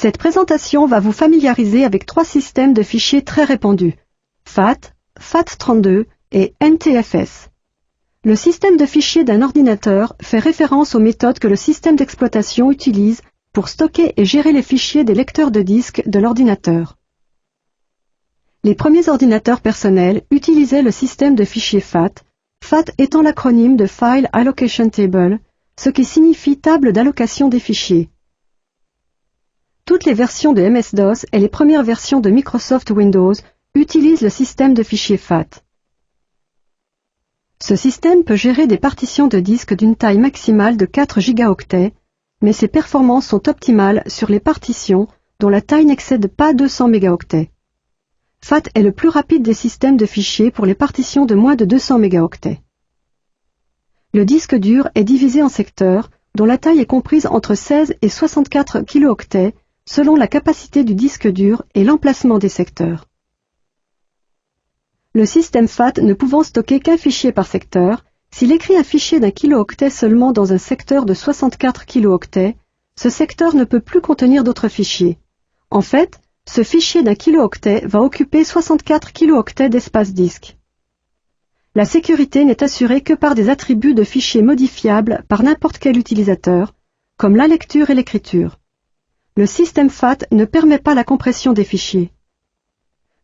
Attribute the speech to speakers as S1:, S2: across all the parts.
S1: Cette présentation va vous familiariser avec trois systèmes de fichiers très répandus, FAT, FAT32 et NTFS. Le système de fichiers d'un ordinateur fait référence aux méthodes que le système d'exploitation utilise pour stocker et gérer les fichiers des lecteurs de disques de l'ordinateur. Les premiers ordinateurs personnels utilisaient le système de fichiers FAT, FAT étant l'acronyme de File Allocation Table, ce qui signifie table d'allocation des fichiers. Toutes les versions de MS-DOS et les premières versions de Microsoft Windows utilisent le système de fichiers FAT. Ce système peut gérer des partitions de disques d'une taille maximale de 4 gigaoctets, mais ses performances sont optimales sur les partitions dont la taille n'excède pas 200 mégaoctets. FAT est le plus rapide des systèmes de fichiers pour les partitions de moins de 200 mégaoctets. Le disque dur est divisé en secteurs dont la taille est comprise entre 16 et 64 kilooctets selon la capacité du disque dur et l'emplacement des secteurs. Le système FAT ne pouvant stocker qu'un fichier par secteur, s'il écrit un fichier d'un kilooctet seulement dans un secteur de 64 kilooctets, ce secteur ne peut plus contenir d'autres fichiers. En fait, ce fichier d'un kilooctet va occuper 64 kilooctets d'espace disque. La sécurité n'est assurée que par des attributs de fichiers modifiables par n'importe quel utilisateur, comme la lecture et l'écriture. Le système FAT ne permet pas la compression des fichiers.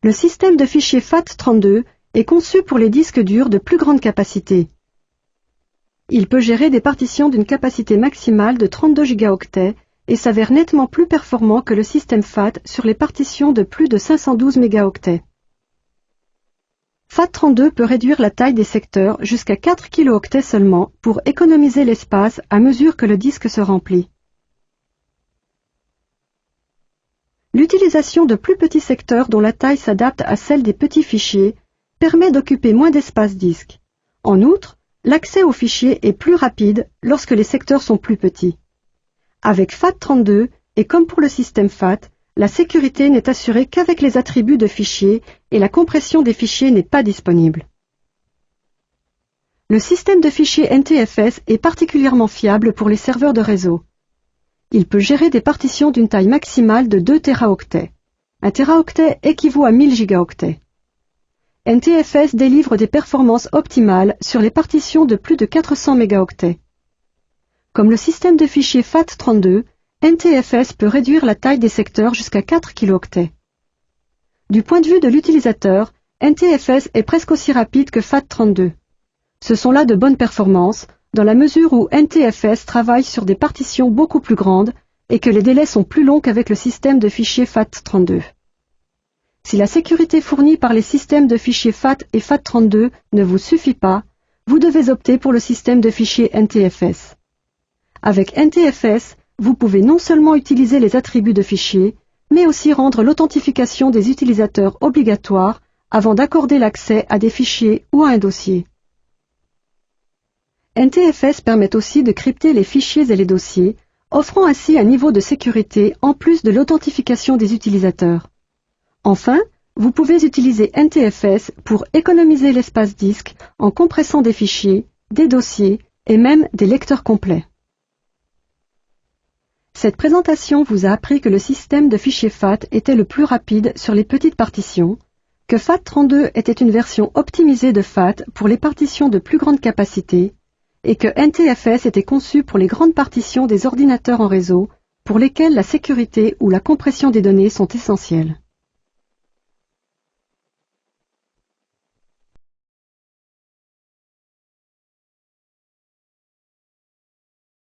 S1: Le système de fichiers FAT32 est conçu pour les disques durs de plus grande capacité. Il peut gérer des partitions d'une capacité maximale de 32 gigaoctets et s'avère nettement plus performant que le système FAT sur les partitions de plus de 512 mégaoctets. FAT32 peut réduire la taille des secteurs jusqu'à 4 kilooctets seulement pour économiser l'espace à mesure que le disque se remplit. L'utilisation de plus petits secteurs dont la taille s'adapte à celle des petits fichiers permet d'occuper moins d'espace disque. En outre, l'accès aux fichiers est plus rapide lorsque les secteurs sont plus petits. Avec FAT32, et comme pour le système FAT, la sécurité n'est assurée qu'avec les attributs de fichiers et la compression des fichiers n'est pas disponible. Le système de fichiers NTFS est particulièrement fiable pour les serveurs de réseau. Il peut gérer des partitions d'une taille maximale de 2 téraoctets. Un téraoctet équivaut à 1000 gigaoctets. NTFS délivre des performances optimales sur les partitions de plus de 400 mégaoctets. Comme le système de fichiers FAT32, NTFS peut réduire la taille des secteurs jusqu'à 4 kilooctets. Du point de vue de l'utilisateur, NTFS est presque aussi rapide que FAT32. Ce sont là de bonnes performances, dans la mesure où NTFS travaille sur des partitions beaucoup plus grandes et que les délais sont plus longs qu'avec le système de fichiers FAT32. Si la sécurité fournie par les systèmes de fichiers FAT et FAT32 ne vous suffit pas, vous devez opter pour le système de fichiers NTFS. Avec NTFS, vous pouvez non seulement utiliser les attributs de fichiers, mais aussi rendre l'authentification des utilisateurs obligatoire avant d'accorder l'accès à des fichiers ou à un dossier. NTFS permet aussi de crypter les fichiers et les dossiers, offrant ainsi un niveau de sécurité en plus de l'authentification des utilisateurs. Enfin, vous pouvez utiliser NTFS pour économiser l'espace disque en compressant des fichiers, des dossiers et même des lecteurs complets. Cette présentation vous a appris que le système de fichiers FAT était le plus rapide sur les petites partitions, que FAT32 était une version optimisée de FAT pour les partitions de plus grande capacité, et que NTFS était conçu pour les grandes partitions des ordinateurs en réseau, pour lesquelles la sécurité ou la compression des données sont essentielles.